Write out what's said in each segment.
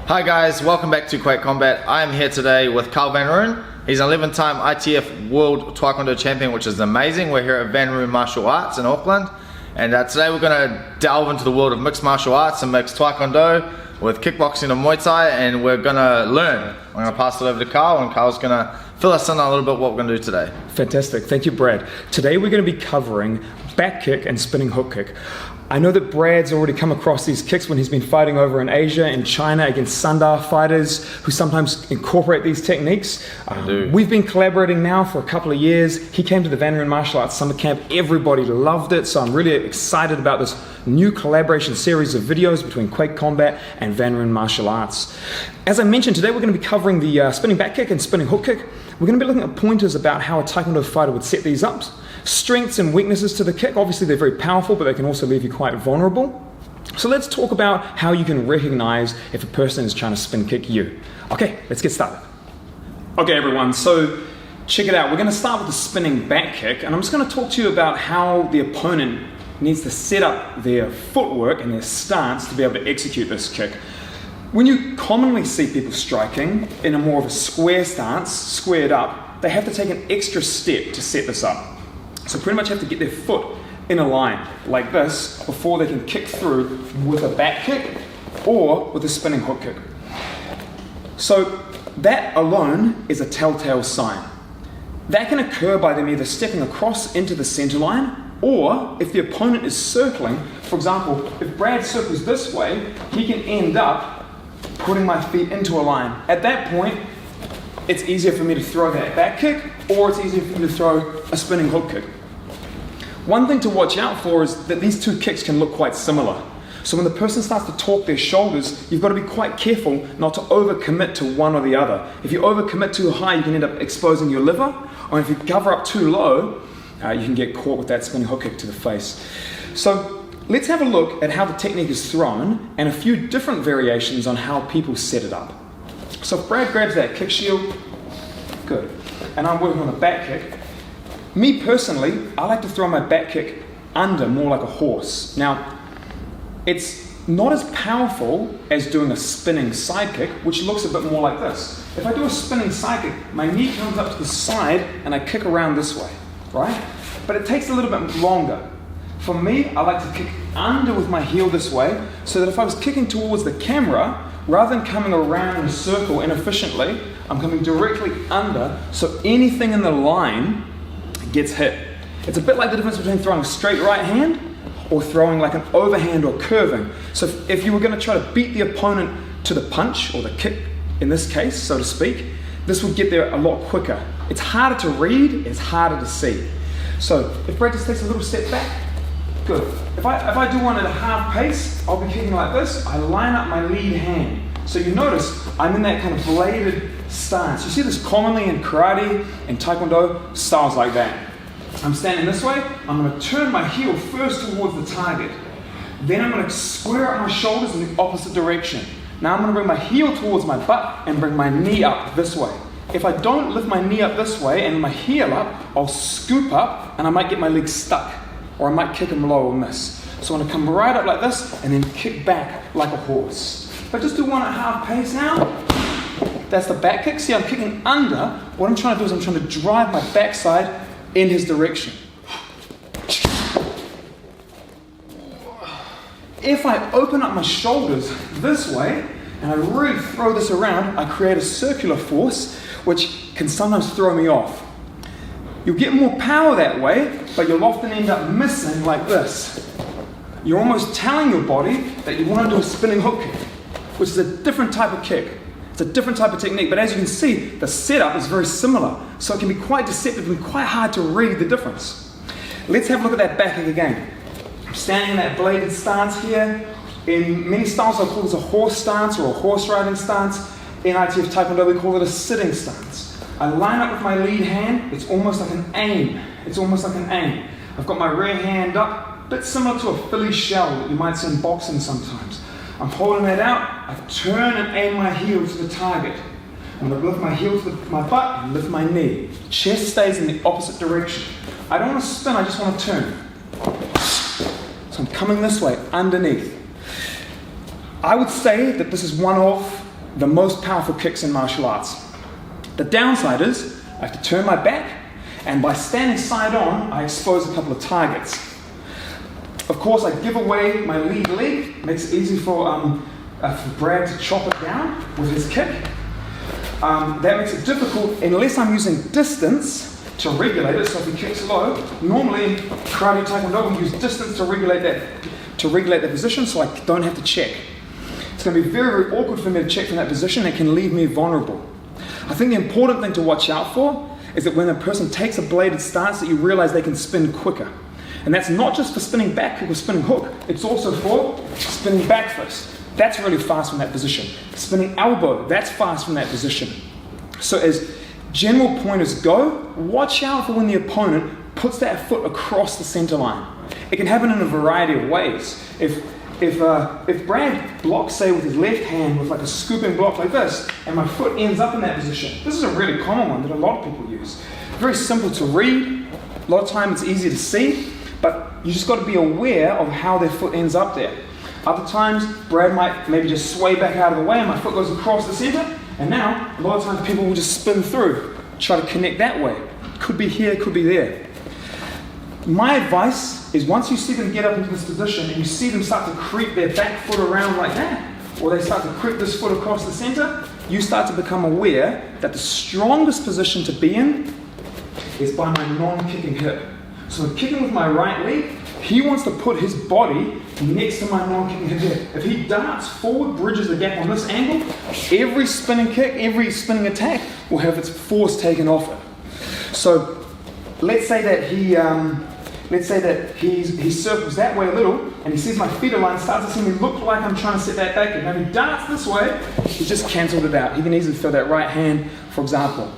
Hi guys, welcome back to Quake Combat. I am here today with Carl Van Roon. He's an 11-time ITF World Taekwondo Champion, which is amazing. We're here at Roon Martial Arts in Auckland. And today we're going to delve into the world of mixed martial arts and mixed Taekwondo with kickboxing and Muay Thai, and we're going to learn. I'm going to pass it over to Carl, and Carl's going to fill us in on a little bit what we're going to do today. Fantastic, thank you Brad. Today we're going to be covering back kick and spinning hook kick. I know that Brad's already come across these kicks when he's been fighting over in Asia and China against Sundar fighters who sometimes incorporate these techniques. We've been collaborating now for a couple of years. He came to the Roon Martial Arts Summer Camp. Everybody loved it, so I'm really excited about this new collaboration series of videos between Quake Combat and Roon Martial Arts. As I mentioned, today we're going to be covering the spinning back kick and spinning hook kick. We're going to be looking at pointers about how a Taekwondo fighter would set these up. Strengths and weaknesses to the kick. Obviously they're very powerful, but they can also leave you quite vulnerable. So let's talk about how you can recognize if a person is trying to spin kick you. Okay, let's get started. Okay everyone, so check it out. We're going to start with the spinning back kick, and I'm just going to talk to you about how the opponent needs to set up their footwork and their stance to be able to execute this kick. When you commonly see people striking in a more of a square stance, squared up, they have to take an extra step to set this up. So pretty much have to get their foot in a line like this before they can kick through with a back kick or with a spinning hook kick. So that alone is a telltale sign. That can occur by them either stepping across into the center line, or if the opponent is circling. For example, if Brad circles this way, he can end up putting my feet into a line. At that point, it's easier for me to throw that back kick, or it's easier for me to throw a spinning hook kick. One thing to watch out for is that these two kicks can look quite similar. So when the person starts to torque their shoulders, you've got to be quite careful not to overcommit to one or the other. If you overcommit too high, you can end up exposing your liver, or if you cover up too low, you can get caught with that spinning hook kick to the face. So let's have a look at how the technique is thrown and a few different variations on how people set it up. So if Brad grabs that kick shield, good, and I'm working on a back kick. Me personally, I like to throw my back kick under, more like a horse. Now, it's not as powerful as doing a spinning side kick, which looks a bit more like this. If I do a spinning side kick, my knee comes up to the side and I kick around this way, right? But it takes a little bit longer. For me, I like to kick under with my heel this way, so that if I was kicking towards the camera, rather than coming around in a circle inefficiently, I'm coming directly under, so anything in the line gets hit. It's a bit like the difference between throwing a straight right hand or throwing like an overhand or curving. So if you were going to try to beat the opponent to the punch, or the kick in this case, so to speak, this would get there a lot quicker. It's harder to read, it's harder to see. So if Brad just takes a little step back, good. If I do one at a half pace, I'll be kicking like this. I line up my lead hand. So you notice I'm in that kind of bladed stance. You see this commonly in karate and taekwondo, styles like that. I'm standing this way, I'm going to turn my heel first towards the target. Then I'm going to square up my shoulders in the opposite direction. Now I'm going to bring my heel towards my butt and bring my knee up this way. If I don't lift my knee up this way and my heel up, I'll scoop up and I might get my legs stuck, or I might kick them low and miss. So I'm going to come right up like this and then kick back like a horse. If I just do one at half pace now, that's the back kick. See, I'm kicking under. What I'm trying to do is I'm trying to drive my backside in his direction. If I open up my shoulders this way and I really throw this around, I create a circular force which can sometimes throw me off. You'll get more power that way, but you'll often end up missing like this. You're almost telling your body that you want to do a spinning hook kick, which is a different type of kick. It's a different type of technique, but as you can see, the setup is very similar, so it can be quite deceptive and quite hard to read the difference. Let's have a look at that back kick again. I'm standing in that bladed stance here. In many styles, I'll call this a horse stance or a horse riding stance. In ITF Taekwondo, we call it a sitting stance. I line up with my lead hand. It's almost like an aim. It's almost like an aim. I've got my rear hand up, a bit similar to a Philly shell that you might see in boxing sometimes. I'm holding that out, I turn and aim my heel to the target. I'm going to lift my heel to my butt and lift my knee. Chest stays in the opposite direction. I don't want to spin, I just want to turn. So I'm coming this way, underneath. I would say that this is one of the most powerful kicks in martial arts. The downside is I have to turn my back, and by standing side on, I expose a couple of targets. Of course, I give away my lead leg, makes it easy for Brad to chop it down with his kick. That makes it difficult unless I'm using distance to regulate it. So if he kicks low, normally karate Taekwondo we use distance to regulate that position, so I don't have to check. It's going to be very, very awkward for me to check from that position. It can leave me vulnerable. I think the important thing to watch out for is that when a person takes a bladed stance, that you realize they can spin quicker. And that's not just for spinning back kick or spinning hook, it's also for spinning back fist. That's really fast from that position. Spinning elbow, that's fast from that position. So as general pointers go, watch out for when the opponent puts that foot across the center line. It can happen in a variety of ways. If Brad blocks, say, with his left hand with like a scooping block like this, and my foot ends up in that position, this is a really common one that a lot of people use. Very simple to read. A lot of time it's easy to see, but you just got to be aware of how their foot ends up there. Other times, Brad might maybe just sway back out of the way and my foot goes across the center, and now a lot of times people will just spin through, try to connect that way. Could be here, could be there. My advice is once you see them get up into this position and you see them start to creep their back foot around like that, or they start to creep this foot across the center, you start to become aware that the strongest position to be in is by my non-kicking hip. So I'm kicking with my right leg, he wants to put his body next to my non-kicking hip. If he darts forward, bridges the gap on this angle, every spinning kick, every spinning attack will have its force taken off it. So let's say that he circles that way a little, and he sees my feet align, starts to see me look like I'm trying to set that back. And now he darts this way, he just cancelled it out. He can easily throw that right hand, for example.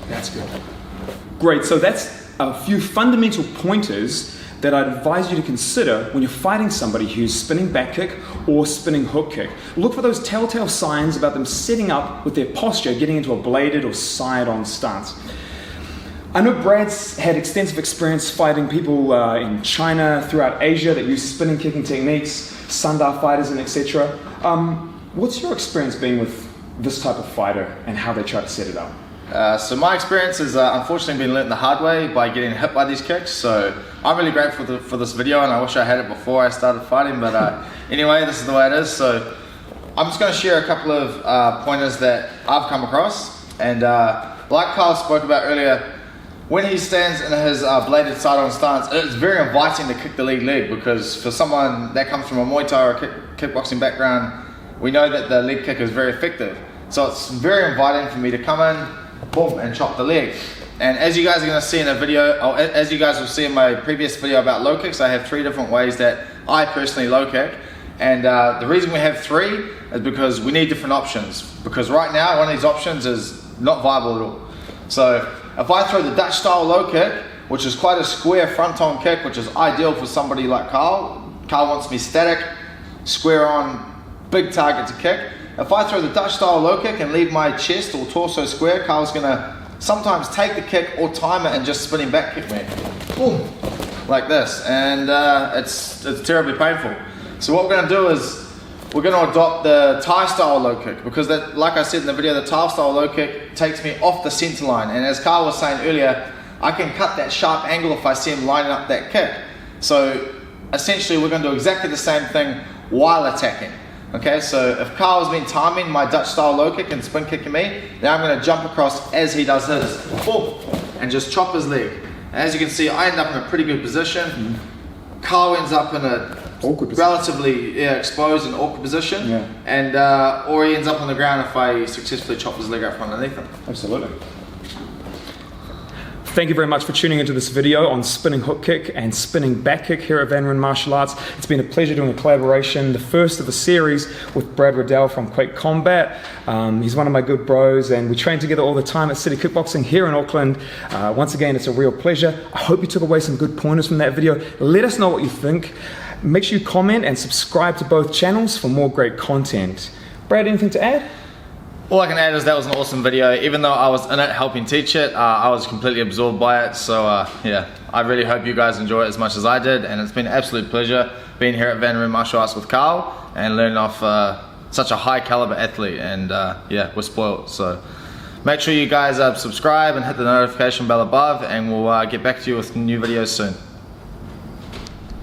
That's good. Great, so that's a few fundamental pointers that I'd advise you to consider when you're fighting somebody who's spinning back kick or spinning hook kick. Look for those telltale signs about them setting up with their posture, getting into a bladed or side-on stance. I know Brad's had extensive experience fighting people in China, throughout Asia that use spinning kicking techniques, Sundar fighters and etc. What's your experience being with this type of fighter and how they try to set it up? So my experience has unfortunately been learnt the hard way by getting hit by these kicks. So I'm really grateful for this video, and I wish I had it before I started fighting, but anyway, this is the way it is. So I'm just going to share a couple of pointers that I've come across, and like Carl spoke about earlier, when he stands in his bladed side-on stance, it's very inviting to kick the lead leg, because for someone that comes from a Muay Thai or kickboxing background, we know that the leg kick is very effective. So it's very inviting for me to come in, boom, and chop the leg. And as you guys are going to see in a video, or as you guys will see in my previous video about low kicks, I have 3 different ways that I personally low kick. And the reason we have 3 is because we need different options. Because right now, one of these options is not viable at all. So if I throw the Dutch style low kick, which is quite a square front on kick, which is ideal for somebody like Carl. Carl wants me static, square on, big target to kick. If I throw the Dutch style low kick and leave my chest or torso square, Carl's gonna sometimes take the kick or time it and just spinning back kick me. Boom, like this. And it's terribly painful. So what we're gonna do is, we're gonna adopt the Thai style low kick, because that, like I said in the video, the Thai style low kick takes me off the center line. And as Carl was saying earlier, I can cut that sharp angle if I see him lining up that kick. So essentially we're gonna do exactly the same thing while attacking. Okay, so if Carl's been timing my Dutch style low kick and spin kicking me, then I'm going to jump across as he does his, boom, and just chop his leg. As you can see, I end up in a pretty good position. Carl ends up in a relatively exposed and awkward position, and or he ends up on the ground if I successfully chop his leg out from underneath him. Absolutely. Thank you very much for tuning into this video on spinning hook kick and spinning back kick here at Van Roon Martial Arts. It's been a pleasure doing a collaboration, the first of a series with Brad Riddell from Quake Combat. He's one of my good bros, and we train together all the time at City Kickboxing here in Auckland. Once again, it's a real pleasure. I hope you took away some good pointers from that video. Let us know what you think. Make sure you comment and subscribe to both channels for more great content. Brad, anything to add? All I can add is that was an awesome video. Even though I was in it helping teach it, I was completely absorbed by it. So yeah, I really hope you guys enjoy it as much as I did, and it's been an absolute pleasure being here at Van Roon Martial Arts with Carl and learning off such a high caliber athlete, and yeah, we're spoiled. So make sure you guys subscribe and hit the notification bell above, and we'll get back to you with new videos soon.